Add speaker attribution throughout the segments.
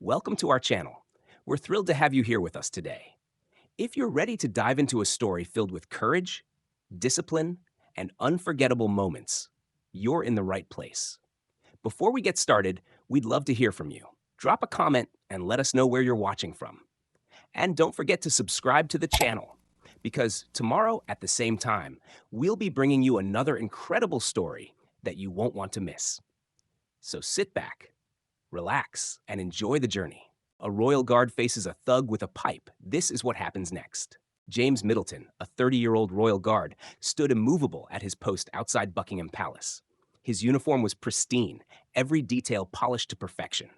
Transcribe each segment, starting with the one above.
Speaker 1: Welcome to our channel. We're thrilled to have you here with us today. If you're ready to dive into a story filled with courage, discipline, and unforgettable moments, you're in the right place. Before we get started, we'd love to hear from you. Drop a comment and let us know where you're watching from. And don't forget to subscribe to the channel, because tomorrow at the same time, we'll be bringing you another incredible story that you won't want to miss. So sit back, relax, and enjoy the journey. A royal guard faces a thug with a pipe. This is what happens next. James Middleton, a 30-year-old royal guard, stood immovable at his post outside Buckingham Palace. His uniform was pristine, every detail polished to perfection.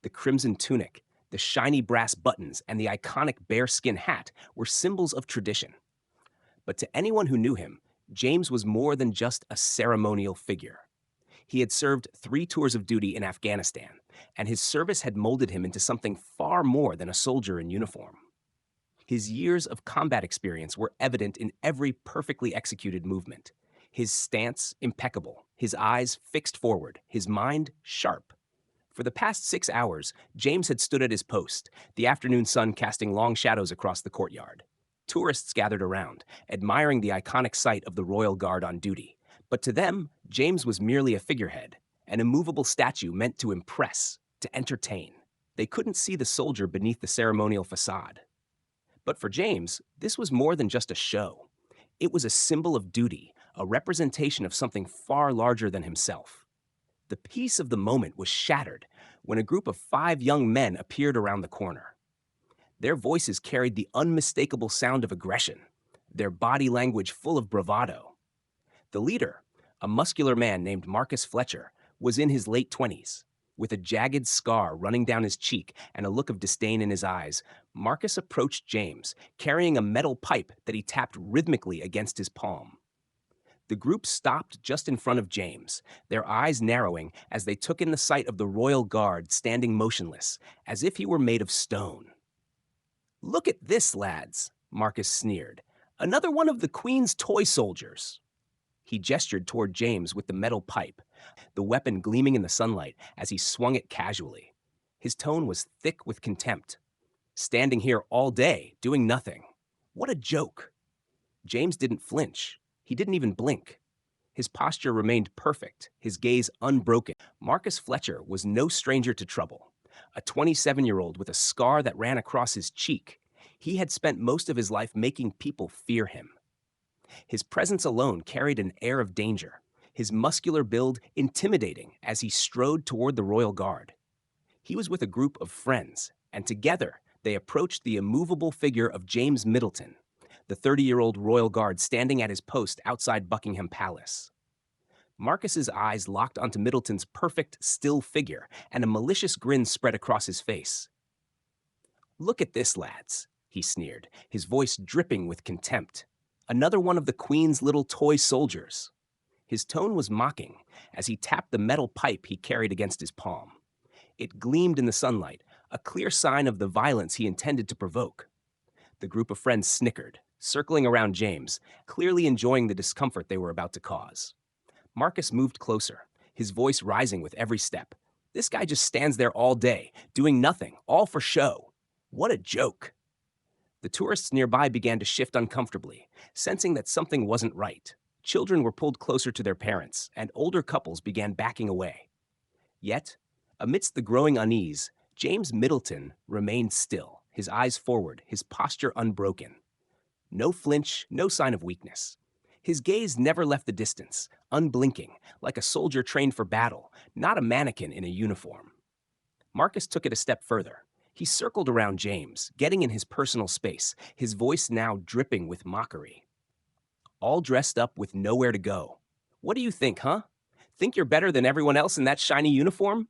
Speaker 1: The crimson tunic, the shiny brass buttons, and the iconic bearskin hat were symbols of tradition. But to anyone who knew him, James was more than just a ceremonial figure. He had served 3 tours of duty in Afghanistan, and his service had molded him into something far more than a soldier in uniform. His years of combat experience were evident in every perfectly executed movement. His stance impeccable, his eyes fixed forward, his mind sharp. For the past 6 hours, James had stood at his post, the afternoon sun casting long shadows across the courtyard. Tourists gathered around, admiring the iconic sight of the royal guard on duty. But to them, James was merely a figurehead, an immovable statue meant to impress, to entertain. They couldn't see the soldier beneath the ceremonial facade. But for James, this was more than just a show. It was a symbol of duty, a representation of something far larger than himself. The peace of the moment was shattered when a group of 5 young men appeared around the corner. Their voices carried the unmistakable sound of aggression, their body language full of bravado. The leader, a muscular man named Marcus Fletcher, was in his late 20s. With a jagged scar running down his cheek and a look of disdain in his eyes, Marcus approached James, carrying a metal pipe that he tapped rhythmically against his palm. The group stopped just in front of James, their eyes narrowing as they took in the sight of the royal guard standing motionless, as if he were made of stone. "Look at this, lads," Marcus sneered. "Another one of the Queen's toy soldiers." He gestured toward James with the metal pipe, the weapon gleaming in the sunlight as he swung it casually. His tone was thick with contempt. "Standing here all day, doing nothing. What a joke." James didn't flinch. He didn't even blink. His posture remained perfect, his gaze unbroken. Marcus Fletcher was no stranger to trouble. A 27-year-old with a scar that ran across his cheek, he had spent most of his life making people fear him. His presence alone carried an air of danger, his muscular build intimidating as he strode toward the royal guard. He was with a group of friends, and together they approached the immovable figure of James Middleton, the 30-year-old royal guard standing at his post outside Buckingham Palace. Marcus's eyes locked onto Middleton's perfect, still figure, and a malicious grin spread across his face. "Look at this, lads," he sneered, his voice dripping with contempt. "Another one of the Queen's little toy soldiers." His tone was mocking as he tapped the metal pipe he carried against his palm. It gleamed in the sunlight, a clear sign of the violence he intended to provoke. The group of friends snickered, circling around James, clearly enjoying the discomfort they were about to cause. Marcus moved closer, his voice rising with every step. "This guy just stands there all day, doing nothing, all for show. What a joke." The tourists nearby began to shift uncomfortably, sensing that something wasn't right. Children were pulled closer to their parents, and older couples began backing away. Yet, amidst the growing unease, James Middleton remained still, his eyes forward, his posture unbroken. No flinch, no sign of weakness. His gaze never left the distance, unblinking, like a soldier trained for battle, not a mannequin in a uniform. Marcus took it a step further. He circled around James, getting in his personal space, his voice now dripping with mockery. "All dressed up with nowhere to go. What do you think, huh? Think you're better than everyone else in that shiny uniform?"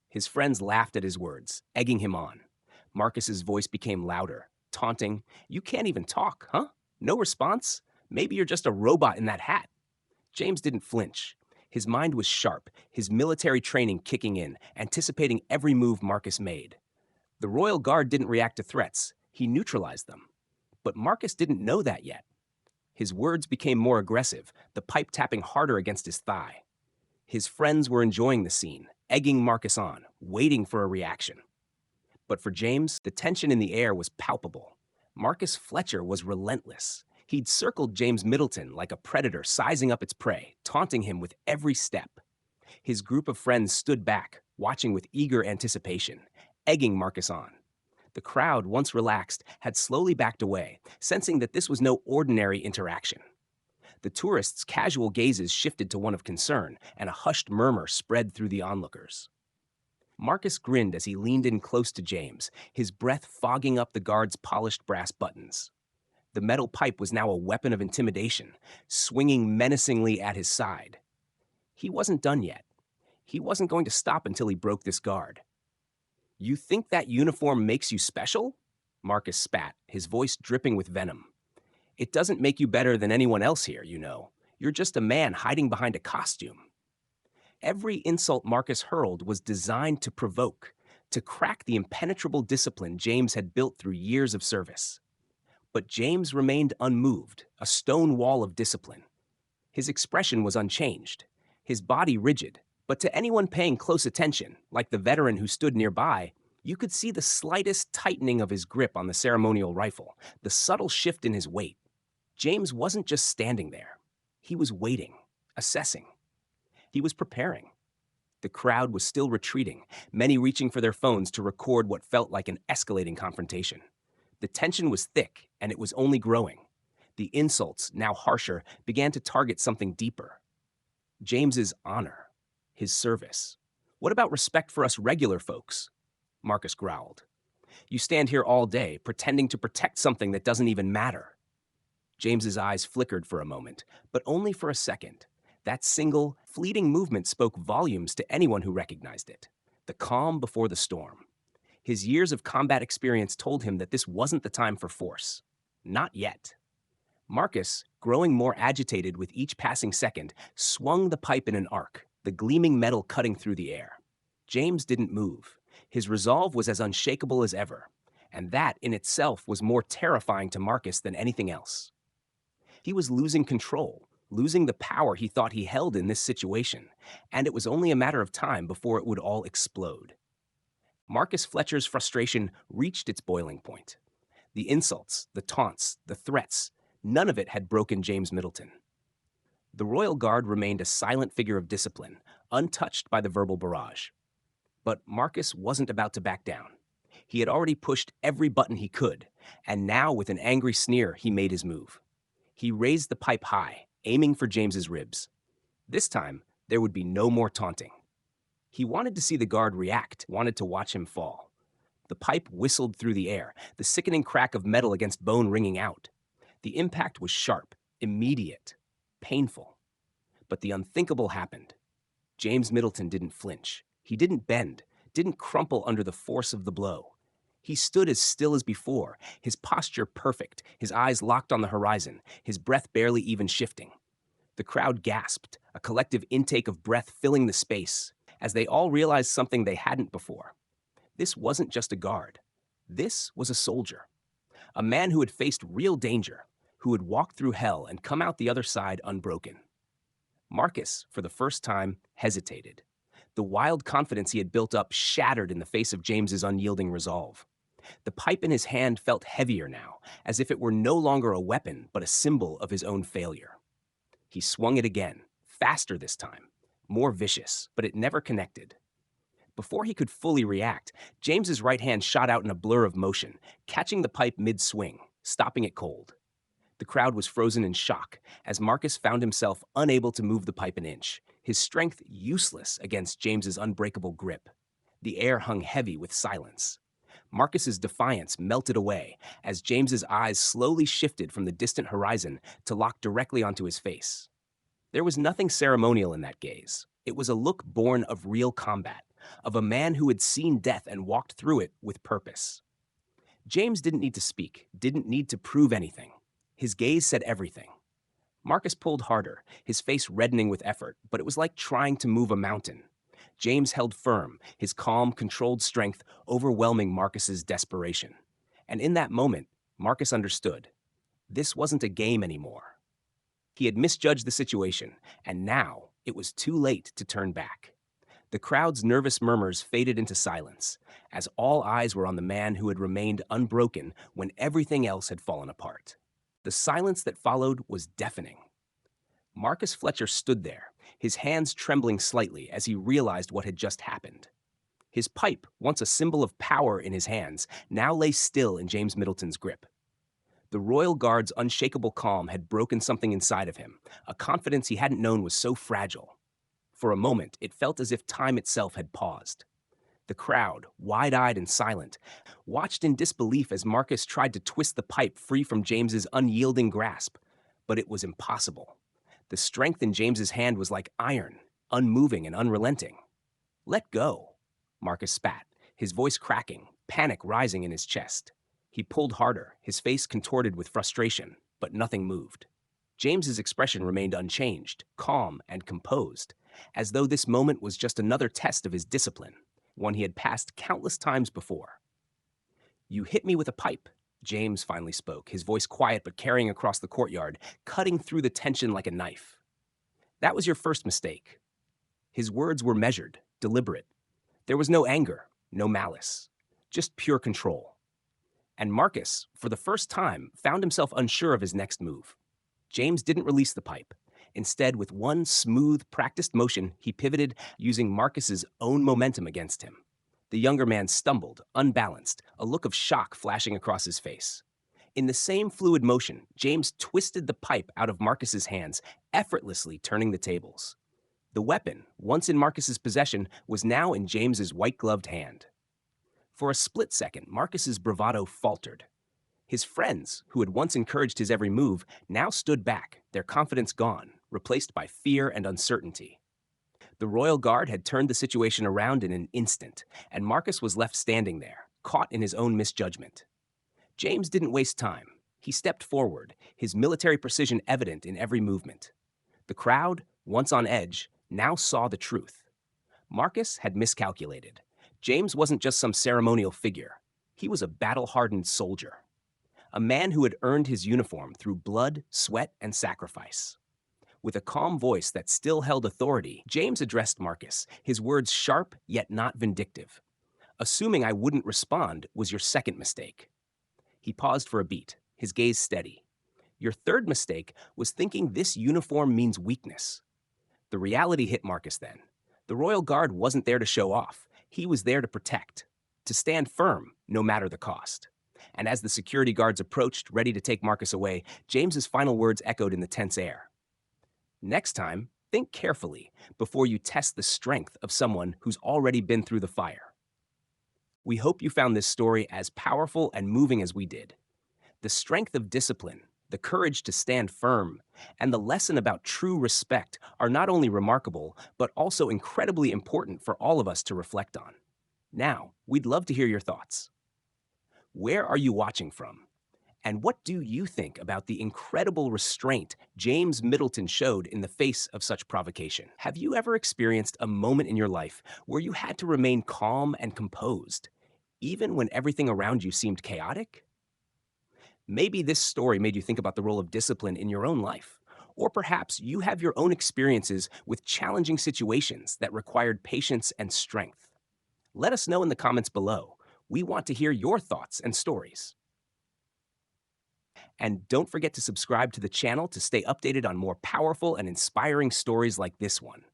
Speaker 1: His friends laughed at his words, egging him on. Marcus's voice became louder, taunting. "You can't even talk, huh? No response? Maybe you're just a robot in that hat." James didn't flinch. His mind was sharp, his military training kicking in, anticipating every move Marcus made. The royal guard didn't react to threats. He neutralized them. But Marcus didn't know that yet. His words became more aggressive, the pipe tapping harder against his thigh. His friends were enjoying the scene, egging Marcus on, waiting for a reaction. But for James, the tension in the air was palpable. Marcus Fletcher was relentless. He'd circled James Middleton like a predator sizing up its prey, taunting him with every step. His group of friends stood back, watching with eager anticipation, egging Marcus on. The crowd, once relaxed, had slowly backed away, sensing that this was no ordinary interaction. The tourists' casual gazes shifted to one of concern, and a hushed murmur spread through the onlookers. Marcus grinned as he leaned in close to James, his breath fogging up the guard's polished brass buttons. The metal pipe was now a weapon of intimidation, swinging menacingly at his side. He wasn't done yet. He wasn't going to stop until he broke this guard. "You think that uniform makes you special?" Marcus spat, his voice dripping with venom. "It doesn't make you better than anyone else here, you know. You're just a man hiding behind a costume." Every insult Marcus hurled was designed to provoke, to crack the impenetrable discipline James had built through years of service. But James remained unmoved, a stone wall of discipline. His expression was unchanged, his body rigid, but to anyone paying close attention, like the veteran who stood nearby, you could see the slightest tightening of his grip on the ceremonial rifle, the subtle shift in his weight. James wasn't just standing there. He was waiting, assessing. He was preparing. The crowd was still retreating, many reaching for their phones to record what felt like an escalating confrontation. The tension was thick, and it was only growing. The insults, now harsher, began to target something deeper. James's honor, his service. "What about respect for us regular folks?" Marcus growled. "You stand here all day, pretending to protect something that doesn't even matter." James's eyes flickered for a moment, but only for a second. That single, fleeting movement spoke volumes to anyone who recognized it. The calm before the storm. His years of combat experience told him that this wasn't the time for force. Not yet. Marcus, growing more agitated with each passing second, swung the pipe in an arc, the gleaming metal cutting through the air. James didn't move. His resolve was as unshakable as ever, and that in itself was more terrifying to Marcus than anything else. He was losing control, losing the power he thought he held in this situation, and it was only a matter of time before it would all explode. Marcus Fletcher's frustration reached its boiling point. The insults, the taunts, the threats, none of it had broken James Middleton. The Royal Guard remained a silent figure of discipline, untouched by the verbal barrage. But Marcus wasn't about to back down. He had already pushed every button he could, and now with an angry sneer, he made his move. He raised the pipe high, aiming for James's ribs. This time, there would be no more taunting. He wanted to see the guard react, wanted to watch him fall. The pipe whistled through the air, the sickening crack of metal against bone ringing out. The impact was sharp, immediate, painful. But the unthinkable happened. James Middleton didn't flinch. He didn't bend, didn't crumple under the force of the blow. He stood as still as before, his posture perfect, his eyes locked on the horizon, his breath barely even shifting. The crowd gasped, a collective intake of breath filling the space, as they all realized something they hadn't before. This wasn't just a guard. This was a soldier. A man who had faced real danger, who had walked through hell and come out the other side unbroken. Marcus, for the first time, hesitated. The wild confidence he had built up shattered in the face of James's unyielding resolve. The pipe in his hand felt heavier now, as if it were no longer a weapon, but a symbol of his own failure. He swung it again, faster this time, more vicious, but it never connected. Before he could fully react, James's right hand shot out in a blur of motion, catching the pipe mid-swing, stopping it cold. The crowd was frozen in shock as Marcus found himself unable to move the pipe an inch, his strength useless against James's unbreakable grip. The air hung heavy with silence. Marcus's defiance melted away as James's eyes slowly shifted from the distant horizon to lock directly onto his face. There was nothing ceremonial in that gaze. It was a look born of real combat, of a man who had seen death and walked through it with purpose. James didn't need to speak, didn't need to prove anything. His gaze said everything. Marcus pulled harder, his face reddening with effort, but it was like trying to move a mountain. James held firm, his calm, controlled strength overwhelming Marcus's desperation. And in that moment, Marcus understood. This wasn't a game anymore. He had misjudged the situation, and now it was too late to turn back. The crowd's nervous murmurs faded into silence, as all eyes were on the man who had remained unbroken when everything else had fallen apart. The silence that followed was deafening. Marcus Fletcher stood there, his hands trembling slightly as he realized what had just happened. His pipe, once a symbol of power in his hands, now lay still in James Middleton's grip. The Royal Guard's unshakable calm had broken something inside of him, a confidence he hadn't known was so fragile. For a moment, it felt as if time itself had paused. The crowd, wide-eyed and silent, watched in disbelief as Marcus tried to twist the pipe free from James's unyielding grasp. But it was impossible. The strength in James's hand was like iron, unmoving and unrelenting. "Let go," Marcus spat, his voice cracking, panic rising in his chest. He pulled harder, his face contorted with frustration, but nothing moved. James's expression remained unchanged, calm and composed, as though this moment was just another test of his discipline, one he had passed countless times before. "You hit me with a pipe," James finally spoke, his voice quiet but carrying across the courtyard, cutting through the tension like a knife. "That was your first mistake." His words were measured, deliberate. There was no anger, no malice, just pure control. And Marcus, for the first time, found himself unsure of his next move. James didn't release the pipe. Instead, with one smooth, practiced motion, he pivoted, using Marcus's own momentum against him. The younger man stumbled, unbalanced, a look of shock flashing across his face. In the same fluid motion, James twisted the pipe out of Marcus's hands, effortlessly turning the tables. The weapon, once in Marcus's possession, was now in James's white-gloved hand. For a split second, Marcus's bravado faltered. His friends, who had once encouraged his every move, now stood back, their confidence gone, replaced by fear and uncertainty. The Royal Guard had turned the situation around in an instant, and Marcus was left standing there, caught in his own misjudgment. James didn't waste time. He stepped forward, his military precision evident in every movement. The crowd, once on edge, now saw the truth. Marcus had miscalculated. James wasn't just some ceremonial figure. He was a battle-hardened soldier. A man who had earned his uniform through blood, sweat, and sacrifice. With a calm voice that still held authority, James addressed Marcus, his words sharp yet not vindictive. "Assuming I wouldn't respond was your second mistake." He paused for a beat, his gaze steady. "Your third mistake was thinking this uniform means weakness." The reality hit Marcus then. The Royal Guard wasn't there to show off. He was there to protect, to stand firm, no matter the cost. And as the security guards approached, ready to take Marcus away, James's final words echoed in the tense air. "Next time, think carefully before you test the strength of someone who's already been through the fire." We hope you found this story as powerful and moving as we did. The strength of discipline, the courage to stand firm, and the lesson about true respect are not only remarkable, but also incredibly important for all of us to reflect on. Now, we'd love to hear your thoughts. Where are you watching from? And what do you think about the incredible restraint James Middleton showed in the face of such provocation? Have you ever experienced a moment in your life where you had to remain calm and composed, even when everything around you seemed chaotic? Maybe this story made you think about the role of discipline in your own life. Or perhaps you have your own experiences with challenging situations that required patience and strength. Let us know in the comments below. We want to hear your thoughts and stories. And don't forget to subscribe to the channel to stay updated on more powerful and inspiring stories like this one.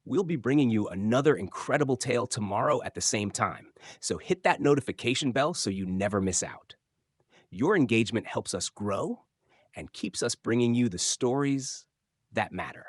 Speaker 1: We'll be bringing you another incredible tale tomorrow at the same time, so hit that notification bell so you never miss out. Your engagement helps us grow and keeps us bringing you the stories that matter.